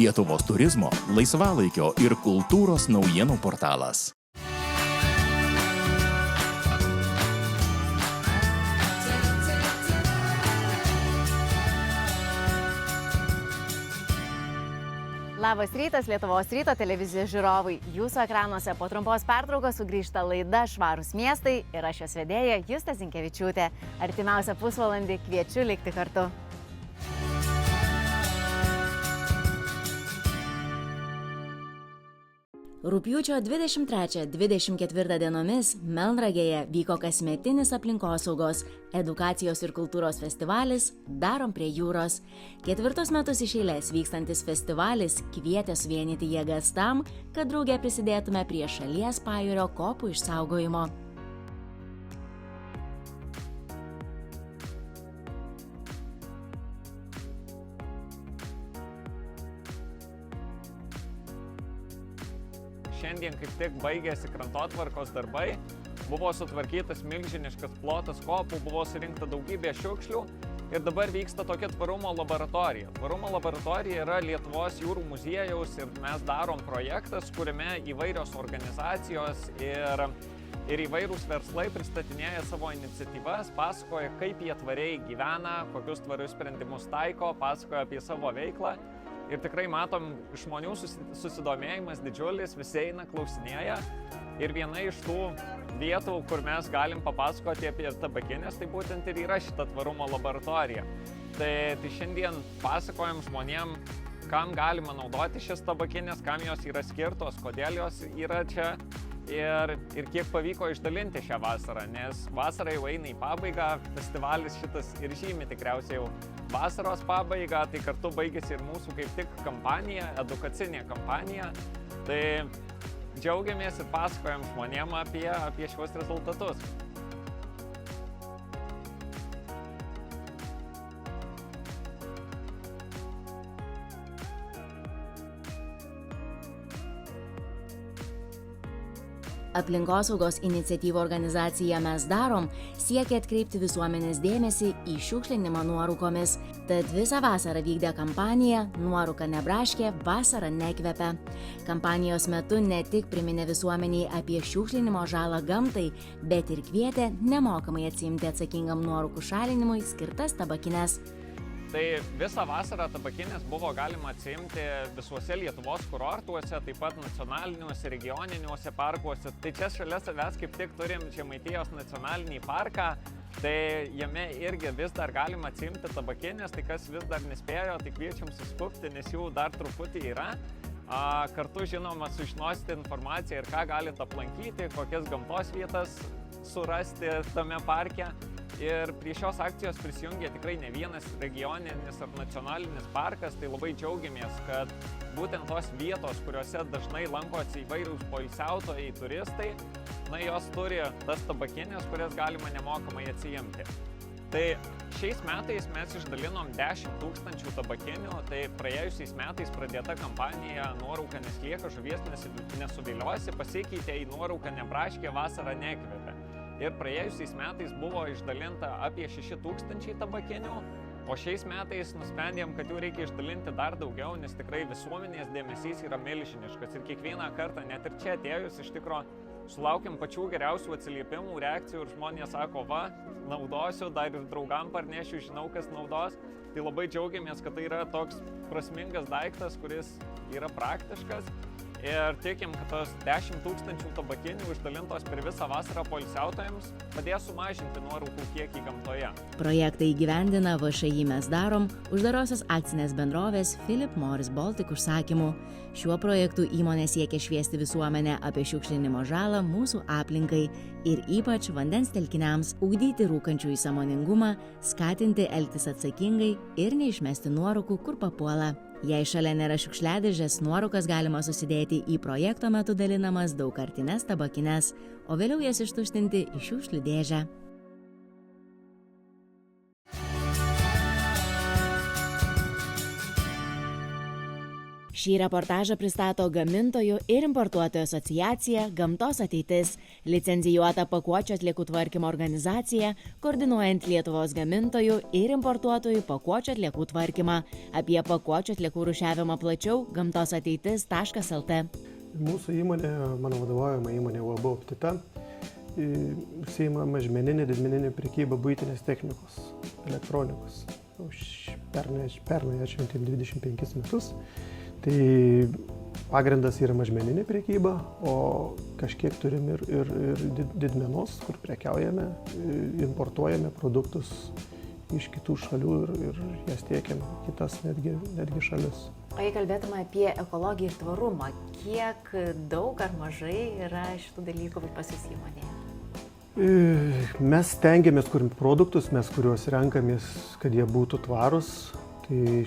Lietuvos turizmo, laisvalaikio ir kultūros naujienų portalas. Labas rytas, Lietuvos ryto televizijos žiūrovai. Jūsų ekranuose po trumpos pertraukos sugrįžta laida Švarūs miestai ir aš jos vedėja Justė Zinkevičiūtė. Artimiausią pusvalandį kviečiu likti kartu. Rugpjūčio 23-24 dienomis Melnragėje vyko kasmetinis aplinkosaugos, edukacijos ir kultūros festivalis Darom prie jūros. 4 metus iš eilės vykstantis festivalis kvietė suvienyti jėgas tam, kad drauge prisidėtume prie šalies pajūrio kopų išsaugojimo. Šiandien kaip tik baigėsi krantotvarkos darbai, buvo sutvarkytas milžiniškas plotas kopų, buvo surinkta daugybė šiukšlių ir dabar vyksta tokia tvarumo laboratorija. Tvarumo laboratorija yra Lietuvos jūrų muziejaus ir mes darom projektas, kuriame įvairios organizacijos ir įvairūs verslai pristatinėja savo iniciatyvas, pasakoja, kaip jie tvariai gyvena, kokius tvarius sprendimus taiko, pasakoja apie savo veiklą. Ir tikrai matom, žmonių susidomėjimas didžiulis, visi eina, klausinėja. Ir viena iš tų vietų, kur mes galim papasakoti apie tabakinės, tai būtent ir yra šita tvarumo laboratorija. Tai šiandien pasakojam žmonėm, kam galima naudoti šis tabakinės, kam jos yra skirtos, kodėl jos yra čia ir kiek pavyko išdalinti šią vasarą, nes vasara jau eina į pabaigą, festivalis šitas ir žymi tikriausiai jau vasaros pabaigą, tai kartu baigėsi ir mūsų kaip tik kampanija, edukacinė kampanija. Tai džiaugiamės ir pasakojam žmonėm apie šiuos rezultatus. Aplinkosaugos iniciatyvų organizacija Mes darom siekia atkreipti visuomenės dėmesį į šiukšlinimą nuorūkomis. Tad visą vasarą vykdė kampaniją Nuorūka nebraškė, vasara nekvepia. Kampanijos metu ne tik priminė visuomeniai apie šiukšlinimo žalą gamtai, bet ir kvietė nemokamai atsiimti atsakingam nuorūkų šalinimui skirtas tabakines. Tai visą vasarą tabakinės buvo galima atsiimti visuose Lietuvos kurortuose, taip pat nacionaliniuose, regioniniuose parkuose. Tai čia šalia savęs kaip tik turim Žemaitijos nacionalinį parką, tai jame irgi vis dar galima atsiimti tabakinės, tai kas vis dar nespėjo, tai kviečiam suskubti, nes jų dar truputį yra. Kartu žinoma sužinosite informaciją ir ką galite aplankyti, kokias gamtos vietas surasti tame parke. Ir prie šios akcijos prisijungė tikrai ne vienas regioninis ar nacionalinis parkas, tai labai džiaugiamės, kad būtent tos vietos, kuriuose dažnai lankosi įvairūs poilsiautojai, turistai, jos turi tas tabakinės, kurias galima nemokamai atsiimti. Tai šiais metais mes išdalinom 10 000 tabakinių, tai praėjusiais metais pradėta kampanija Nuorūka neslieka, žuvies nesuviliosi, pasikeitė į Nuorūka nebraškė, vasara nekvepia. Ir praėjusiais metais buvo išdalinta apie 6 000 tabakinių, o šiais metais nusprendėm, kad jų reikia išdalinti dar daugiau, nes tikrai visuomenės dėmesys yra milžiniškas. Ir kiekvieną kartą, net ir čia atėjus, iš tikro sulaukiam pačių geriausių atsiliepimų, reakcijų ir žmonės sako, va, naudosiu, dar ir draugam parnešiu, žinau, kas naudos. Tai labai džiaugiamės, kad tai yra toks prasmingas daiktas, kuris yra praktiškas. Ir tikim, kad tos 10 000 tabakinių išdalintos per visą vasarą poilsiautojams padės sumažinti nuorūkų kiekį gamtoje. Projektą įgyvendina VŠI Mes darom uždarosios akcinės bendrovės Philip Morris Baltic užsakymu. Šiuo projektu įmonė siekia šviesti visuomenę apie šiukšlinimo žalą mūsų aplinkai ir ypač vandens telkiniams, ugdyti rūkančiųjų sąmoningumą, skatinti elgtis atsakingai ir neišmesti nuorūkų, kur papuola. Jei šalia nėra šiukšliadėžės, nuorūkas galima susidėti į projekto metu dalinamas daugkartines tabakines, o vėliau jas ištuštinti į šiukšlių dėžę. Šį reportažą pristato Gamintojų ir importuotojų asociacija Gamtos ateitis, licencijuota pakuočių atliekų tvarkymo organizacija, koordinuojant Lietuvos gamintojų ir importuotojų pakuočių atliekų tvarkymą. Apie pakuočių atliekų rūšiavimą plačiau gamtosateitis.lt. Mūsų įmonė, mano vadovaujama įmonė UAB Optita, užsiima mažmeninė, didmeninė prekyba buitinės technikos, elektronikos. Pernai atšventėm 25 metus. Tai pagrindas yra mažmeninė prekyba, o kažkiek turim ir didmenos, kur prekiaujame, importuojame produktus iš kitų šalių ir jas tiekiam kitas netgi šalis. O jei kalbėtume apie ekologiją ir tvarumą, kiek daug ar mažai yra šitų dalykų pas jūs įmonėje? Mes stengiamės kurti produktus, kuriuos renkamės, kad jie būtų tvarūs. Tai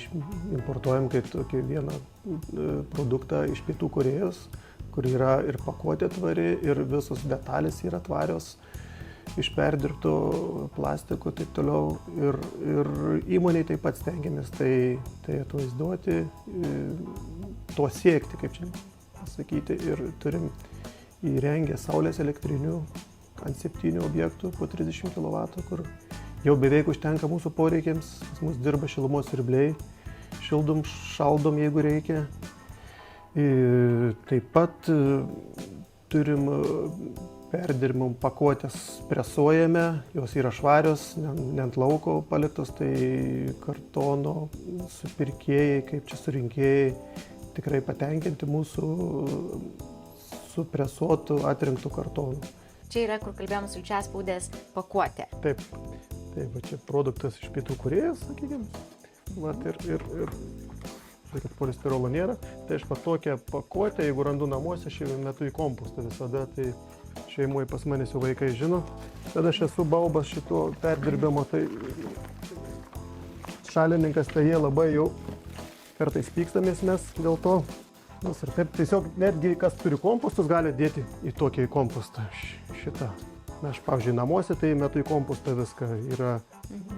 importuojam kaip tokį vieną produktą iš Pietų Korėjos, kur yra ir pakuotė tvari, ir visos detalės yra tvarios, iš perdirbto plastiko ir taip toliau. Ir įmoniai taip pat stengiamės tai atvaizduoti, to siekti, kaip čia pasakyti. Ir turim įrengę saulės elektrinių ant 7 objektų po 30 kW, kur jau beveik užtenka mūsų poreikiams. Pas mus dirba šilumos siurbliai, šildom, šaldom, jeigu reikia. Taip pat turim perdirbimo pakuotės, presuojame, jos yra švarios, ne ant lauko paliktos, tai kartono supirkėjai, kaip čia surinkėjai, tikrai patenkinti mūsų supresuotų atrinktų kartonų. Čia yra, kur kalbėjom, sulčiaspaudės pakuotė. Taip, va čia produktas iš Pietų Korėjos, sakykime. Vat ir kad polistirolo nėra. Tai aš tokią pakuotę, jeigu randu namuose, aš jau metu į kompostą visada, tai šeimoje pas manęs jau vaikai žino. Tada aš esu baubas šito perdirbimo, tai šalininkas, tai jie labai jau kartais pykstamės mes dėl to. Ir taip tiesiog netgi kas turi kompostus, gali dėti į tokį kompostą šitą. Aš, pavyzdžiui, namuose tai metu į kompostą viską. Yra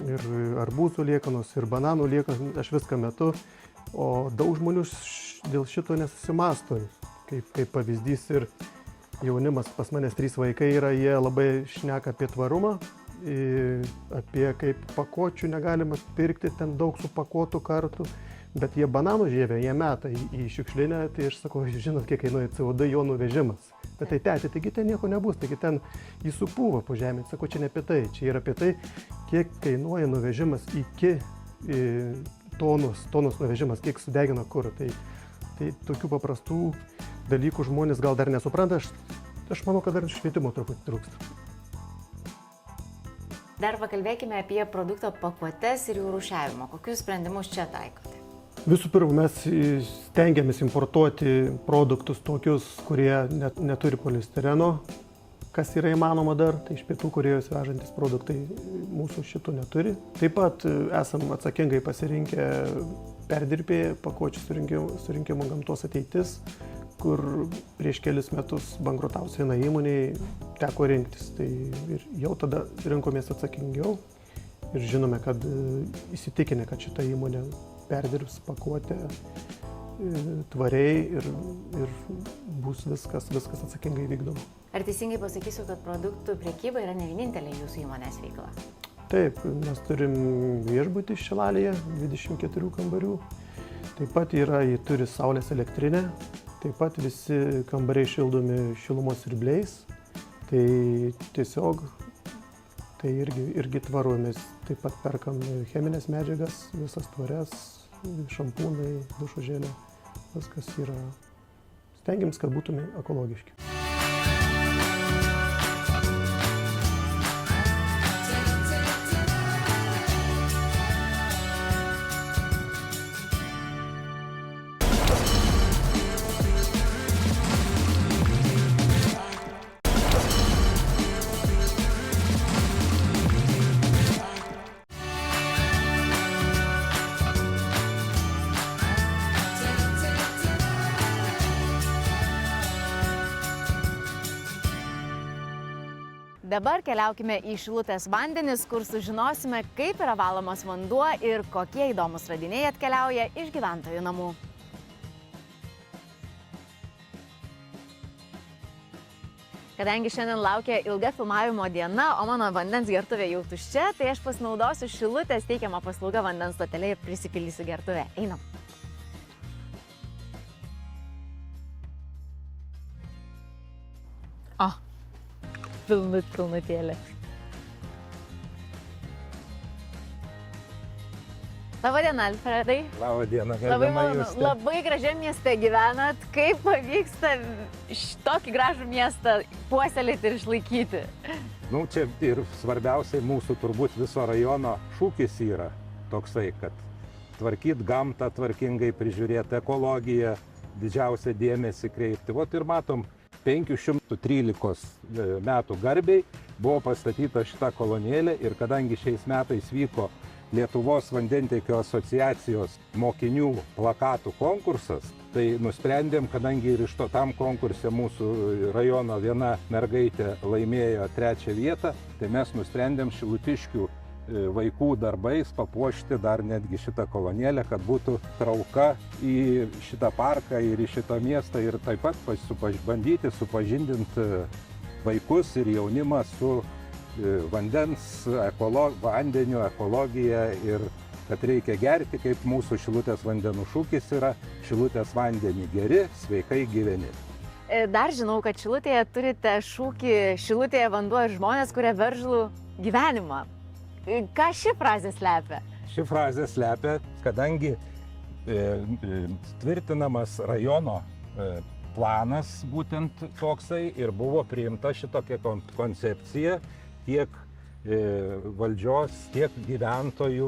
ir arbūzų liekanos, ir bananų liekanos, aš viską metu. O daug žmonių dėl šito nesusimasto, kaip pavyzdys. Ir jaunimas, pas manęs 3 vaikai yra, jie labai šneka apie tvarumą, apie kaip pakuočių negalima pirkti, ten daug supakuotų kartų. Bet jie bananų žievę, jie meta į šiukšlinę, tai aš sakau, žinot, kiek kainuoja CO2 jo nuvežimas. Bet tai tėti, taigi ten nieko nebus, taigi ten jį supūva po žemę. Sakau, čia ne apie tai, čia yra apie tai, kiek kainuoja nuvežimas iki tonos nuvežimas, kiek sudegina kurą. Tai tokių paprastų dalykų žmonės gal dar nesupranta, aš manau, kad dar švietimo truputį trūksta. Dar pakalbėkime apie produkto pakuotes ir jų rūšiavimą. Kokius sprendimus čia taikote? Visų pirma, mes stengiamės importuoti produktus tokius, kurie neturi polistireno, kas yra įmanoma dar, tai iš Pietų Korėjos vežantis produktai mūsų šito neturi. Taip pat esam atsakingai pasirinkę perdirbėją pakuočių surinkimo Gamtos ateitis, kur prieš kelis metus bankrutavusi viena įmonė, teko rinktis. Tai ir jau tada rinkomės atsakingiau ir žinome, kad įsitikinę, kad šita įmonė perdirbs pakuotę tvariai ir bus viskas atsakingai vykdoma. Ar teisingai pasakysiu, kad produktų prekyba yra ne vienintelė jūsų įmonės veikla? Taip, mes turim viešbutį Šilalėje, 24 kambarių. Taip pat jie turi saulės elektrinę. Taip pat visi kambariai šildomi šilumos siurbliais. Tai tiesiog tai irgi tvaru. Mes taip pat perkam cheminės medžiagas, visas tvarias, šampūnai, dušo želė. Viskas yra. Stengiamės, kad būtume ekologiški. Dabar keliaukime į Šilutės vandenis, kur sužinosime, kaip yra valomas vanduo ir kokie įdomus radiniai atkeliauja iš gyventojų namų. Kadangi šiandien laukia ilga filmavimo diena, o mano vandens gertuvė jau tuščia, tai aš pasinaudosiu Šilutės teikiamą paslaugą vandens stotelė ir prisipildysiu gertuvę. Einam. O, pilnutėlė. Labadiena, Alfredai. Labadiena, Labai gerbiama malonu. Justė. Labai gražiam mieste gyvenat. Kaip pavyksta tokį gražų miestą puoselėti ir išlaikyti? Nu, čia ir svarbiausiai mūsų turbūt viso rajono šūkis yra toksai, kad tvarkyt gamtą, tvarkingai prižiūrėti ekologiją, didžiausią dėmesį kreipti. Vot ir matom, 513 metų garbiai buvo pastatyta šita kolonėlė ir kadangi šiais metais vyko Lietuvos vandentiekio asociacijos mokinių plakatų konkursas, tai nusprendėm, kadangi ir iš to tam konkurse mūsų rajono viena mergaitė laimėjo 3 vietą, tai mes nusprendėm šilutiškių vaikų darbais papuošti dar netgi šitą kolonėlę, kad būtų trauka į šitą parką ir į šitą miestą ir taip pat bandyti supažindinti vaikus ir jaunimą su vandens, vandeniu, ekologija ir kad reikia gerti, kaip mūsų Šilutės vandenų šūkis yra Šilutės vandenį geri, sveikai gyveni. Dar žinau, kad Šilutėje turite šūkį Šilutėje vanduo ir žmonės, kurie veržlų gyvenimą. Ką ši frazė slepia? Ši frazė slepia, kadangi tvirtinamas rajono planas būtent toksai ir buvo priimta šitokia koncepcija tiek valdžios, tiek gyventojų,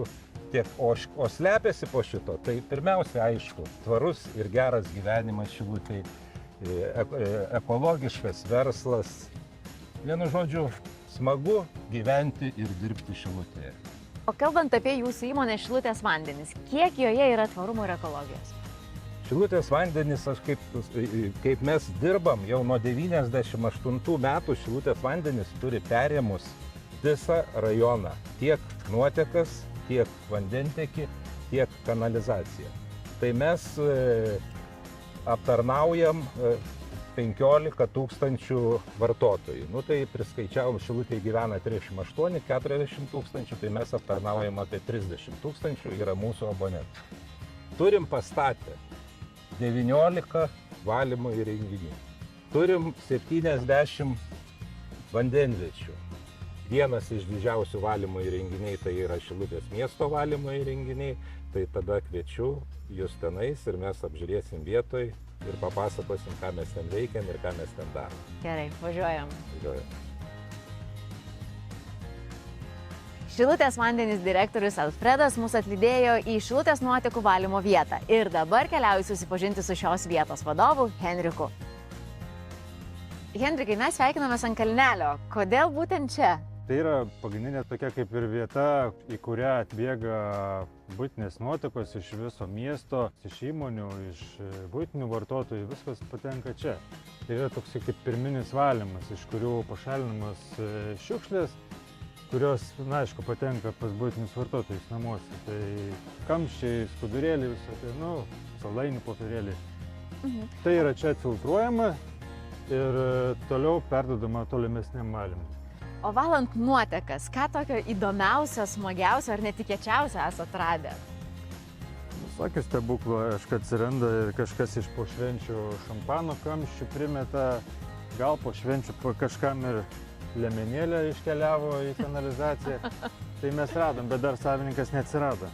o slepiasi po šito. Tai pirmiausia, aišku, tvarus ir geras gyvenimas Šilutėje, ekologiškas verslas. Vienu žodžiu, smagu gyventi ir dirbti Šilutėje. O kalbant apie jūsų įmonę Šilutės vandenys, kiek joje yra tvarumo ir ekologijos? Šilutės vandenys, kaip mes dirbam, jau nuo 98 metų Šilutės vandenys turi perėmus visą rajoną. Tiek nuotekas, tiek vandentiekį, tiek kanalizaciją. Tai mes aptarnaujam 15 000 vartotojų. Nu, tai priskaičiavom, Šilutėje gyvena 38-40 tūkstančių, tai mes aptarnaujam apie 30 000, yra mūsų abonentų. Turim pastatę 19 valymo įrenginių. Turim 70 vandenviečių. Vienas iš didžiausių valymo įrenginiai tai yra Šilutės miesto valymo įrenginiai. Tai tada kviečiu jūs tenais ir mes apžiūrėsim vietoj ir papasakosim, ką mes ten veikiam ir ką mes ten darom. Gerai, važiuojam. Važiuojam. Šilutės vandenys direktorius Alfredas mus atlydėjo į Šilutės nuotekų valymo vietą. Ir dabar keliauju susipažinti su šios vietos vadovu Henriku. Henrikai, mes sveikinamės ant kalnelio. Kodėl būtent čia? Tai yra pagrindinė tokia kaip ir vieta, į kurią atbėga buitinės nuotekos iš viso miesto, iš įmonių, iš buitinių vartotojų, viskas patenka čia. Tai yra toks kaip pirminis valymas, iš kurių pašalinamas šiukšlės, kurios, na, aišku, patenka pas buitinius vartotojus namuose. Tai kamščiai, skudurėliai, visokie, saldainių popierėliai. Tai yra čia atfiltruojama ir toliau perdodama tolimesniam valymui. O valant nuotekas, ką tokio įdomiausio, smagiausio ar netikėčiausio esate atradę? Visokių stebuklų, aišku, atsiranda ir kažkas iš po švenčių šampano kamščių primeta, gal po švenčių kažkam ir lemenėlė iškeliavo į kanalizaciją. Tai mes radom, bet dar savininkas neatsirado.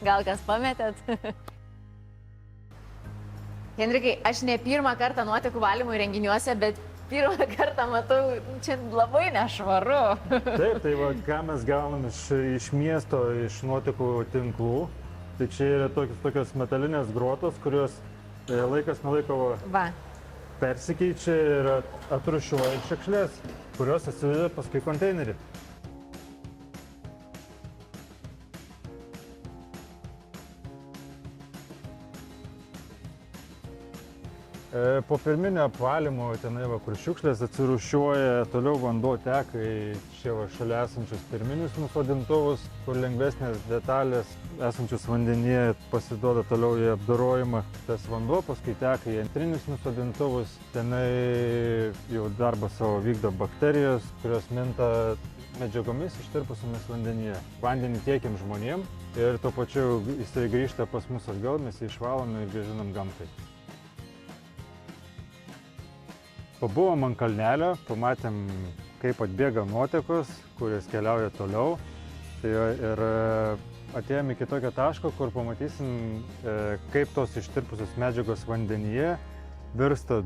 Gal kas pametėt? Henrikai, aš ne pirmą kartą nuotekų valymo įrenginiuose, bet pirmą kartą matau, čia labai nešvaru. Taip, tai va, ką mes gaunam iš miesto, iš nuotekų tinklų, tai čia yra tokios metalinės grotos, kurios laikas nuo laiko persikeičia ir atrūšiuoja šiukšles, kurios atsideda paskui konteinerį. Po pirminio apvalymo tenai kur šiukšlės atsirūšiuoja, toliau vanduo teka į čia šalia esančius pirminius nusodintuvus, kur lengvesnės detalės esančius vandenyje pasiduoda toliau į apdorojimą. Tas vanduo paskui teka į antrinius nusodintuvus, tenai jau darbą savo vykdo bakterijos, kurios minta medžiagomis ištirpusiomis vandenyje. Vandenį tiekiam žmonėm ir tuo pačiu jisai grįžta pas mus atgal, mes jį išvalome ir grąžinam gamtai. Pabuvom ant kalnelio, pamatėm, kaip atbėga nuotekos, kurios keliauja toliau. Ir atėjom iki tokio taško, kur pamatysim, kaip tos ištirpusios medžiagos vandenyje virsta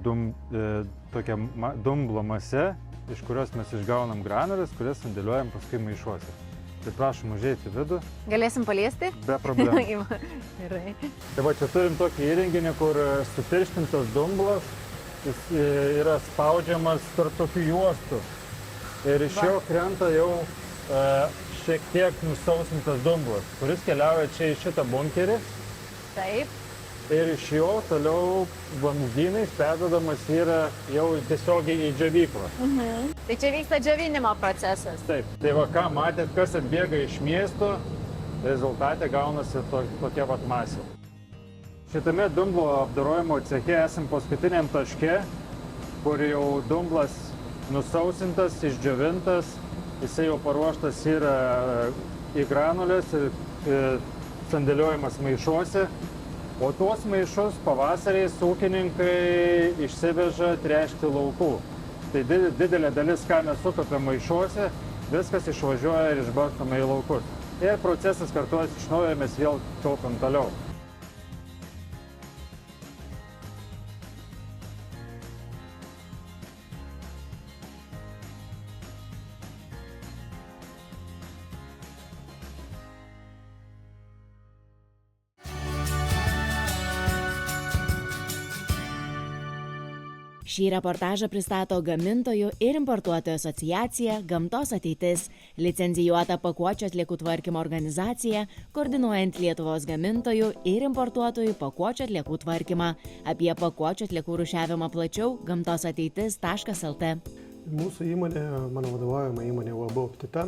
tokia dumblo mase, iš kurios mes išgaunam granulės, kurias sandėliuojam paskui maišuose. Tai prašom užeiti į vidų. Galėsim paliesti? Be problemų. Gerai. Tai va čia turim tokį įrenginį, kur sutirštintas dumblas, jis yra spaudžiamas tarp tokių juostų. Ir iš jo krenta jau šiek tiek nusausintas dumblas, kuris keliauja čia į šitą bunkerį. Taip. Ir iš jo toliau vamzdynais perduodamas yra jau tiesiogiai į džiovyklą. Tai čia vyksta džiovinimo procesas. Taip. Tai va ką matėt, kas atbėga iš miesto, rezultate gaunasi tokia vat masė. Šitame dumblo apdorojimo ceche esam paskutiniam taške, kur jau dumblas nusausintas, išdžiovintas, jisai jau paruoštas yra į granulės ir sandėliuojamas maišuose. O tuos maišus pavasariais ūkininkai išsiveža tręšti laukų. Tai didelė dalis, ką mes sukaupėm maišuose, viskas išvažiuoja ir išbarstoma į laukus. Ir procesas kartuojasi iš naujo, mes vėl kaupiam toliau. Šį reportažą pristato Gamintojų ir importuotojų asociacija Gamtos ateitis, licencijuota pakuočių atliekų tvarkymo organizacija, koordinuojant Lietuvos gamintojų ir importuotojų pakuočių atliekų tvarkymą. Apie pakuočių atliekų rūšiavimą plačiau gamtosateitis.lt. Mūsų įmonė, mano vadovaujama įmonė UAB Optita,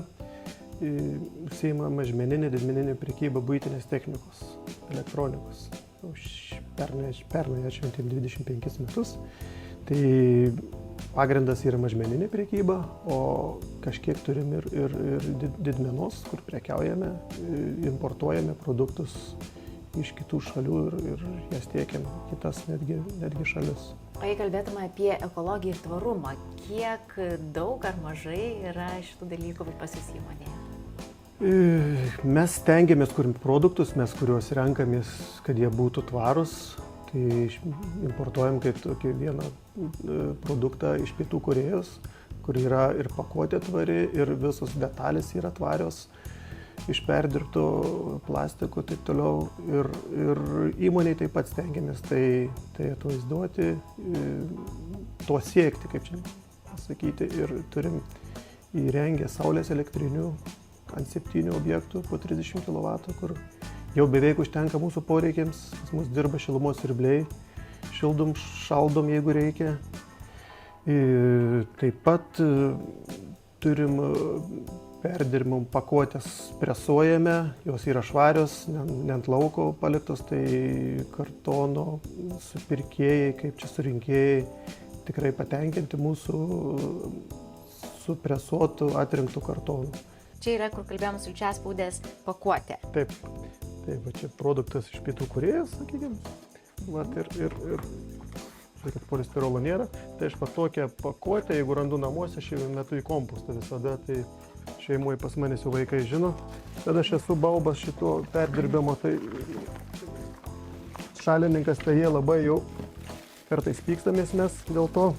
užsiima mažmeninė, didmeninė prekyba buitinės technikos, elektronikos. Pernai atšventėm 25 metus. Tai pagrindas yra mažmeninė prekyba, o kažkiek turim ir didmenos, kur prekiaujame, importuojame produktus iš kitų šalių ir jas tiekiam kitas netgi šalis. O jei kalbėtume apie ekologiją ir tvarumą, kiek daug ar mažai yra šitų dalykų pas jūs įmonėje? Mes stengiamės kurti produktus, mes kuriuos renkamės, kad jie būtų tvarūs. Tai importuojam kaip tokį vieną produktą iš Pietų Korėjos, kur yra ir pakuotė tvari, ir visos detalės yra tvarios, iš perdirbto plastiko ir taip toliau. Ir įmoniai taip pat stengiamės tai atvaizduoti, to siekti, kaip čia pasakyti. Ir turim įrengę saulės elektrinių ant 7 objektų po 30 kW, kur jau beveik užtenka mūsų poreikiams, pas mus dirba šilumos siurbliai, šildom, šaldom, jeigu reikia. Taip pat turim perdirbimų pakuotės, presuojame, jos yra švarios, ne ant lauko paliktos, tai kartono supirkėjai, kaip čia surinkėjai, tikrai patenkinti mūsų supresuotų, atrinktų kartonų. Čia yra, kur kalbėjom, sulčiaspaudės pakuotė. Taip. Tai va čia produktas iš Pietų Korėjos, sakykime, ir kad polistirolo nėra, tai aš tokią pakuotę, jeigu randu namuose, aš jau metu į kompostą visada, tai šeimoje pas manęs jau vaikai žino, kad aš esu baubas šito perdirbimo, tai šalininkas, tai jie labai jau kartais pykstamės mes dėl to,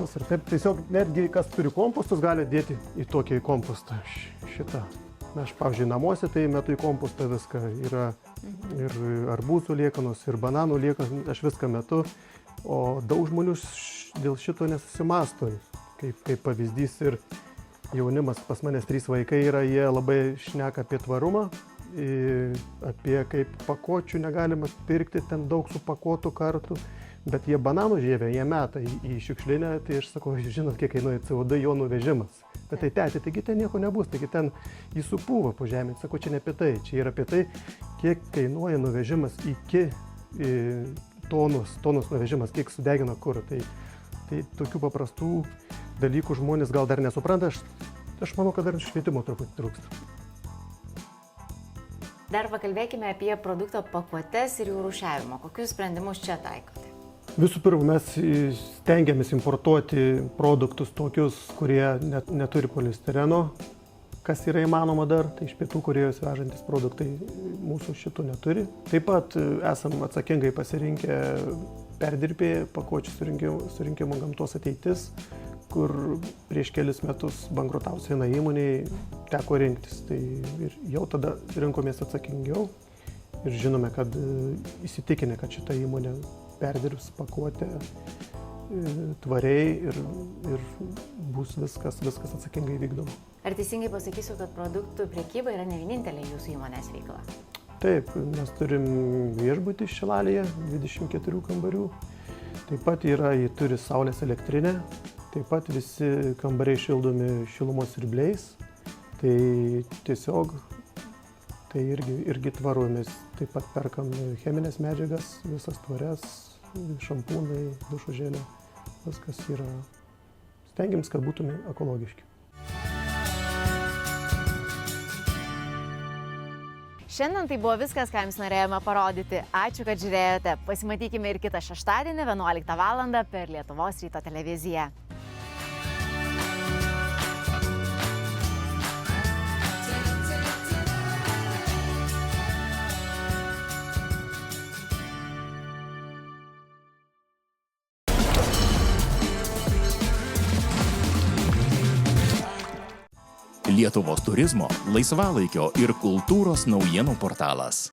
ir taip tiesiog netgi kas turi kompostus, gali dėti į tokį kompostą šitą. Aš, pavyzdžiui, namuose tai metu į kompostą viską, yra ir arbūzų liekanos, ir bananų liekanos, aš viską metu, o daug žmonių dėl šito nesusimasto, kaip pavyzdys ir jaunimas, pas manęs 3 vaikai yra, jie labai šneka apie tvarumą, apie kaip pakuočių negalima pirkti, ten daug supakuotų kartų, Bet jie bananų žievę, jie meta į šiukšlinę, tai aš sakau, žinot, kiek kainuoja CO2 jo nuvežimas. Bet tai tėti, taigi ten nieko nebus, taigi ten jį supūva po žemę. Sakau, čia ne apie tai, čia yra apie tai, kiek kainuoja nuvežimas iki tonus nuvežimas, kiek sudegina kurą. Tai tokių paprastų dalykų žmonės gal dar nesupranta, aš manau, kad dar švietimo truputį trūksta. Dar pakalbėkime apie produkto pakuotes ir jų rūšiavimą. Kokius sprendimus čia taikote? Visų pirma, mes stengiamės importuoti produktus tokius, kurie neturi polistireno, kas yra įmanoma dar, tai iš Pietų Korėjos vežantis produktai mūsų šitų neturi. Taip pat esam atsakingai pasirinkę perdirbėjų pakuočių surinkimo Gamtos ateitis, kur prieš kelis metus bankrutaus viena įmonė, teko rinktis. Tai ir jau tada rinkomės atsakingiau ir žinome, kad įsitikinę, kad šita įmonė perdirbs pakuotę tvariai ir bus viskas atsakingai vykdoma. Ar teisingai pasakysiu, kad produktų prekyba yra ne vienintelė jūsų įmonės veikla? Taip, mes turim viešbutį Šilalėje, 24 kambarių. Taip pat jie turi saulės elektrinę. Taip pat visi kambariai šildomi šilumos siurbliais. Tai tiesiog tai irgi tvaru. Mes taip pat perkam cheminės medžiagas, visas tvarias, šampūnai, dušo želė. Viskas yra. Stengiamės, kad būtume ekologiški. Šiandien tai buvo viskas, ką jums norėjome parodyti. Ačiū, kad žiūrėjote. Pasimatykime ir kitą šeštadienį 11 val. Per Lietuvos ryto televiziją. Lietuvos turizmo, laisvalaikio ir kultūros naujienų portalas.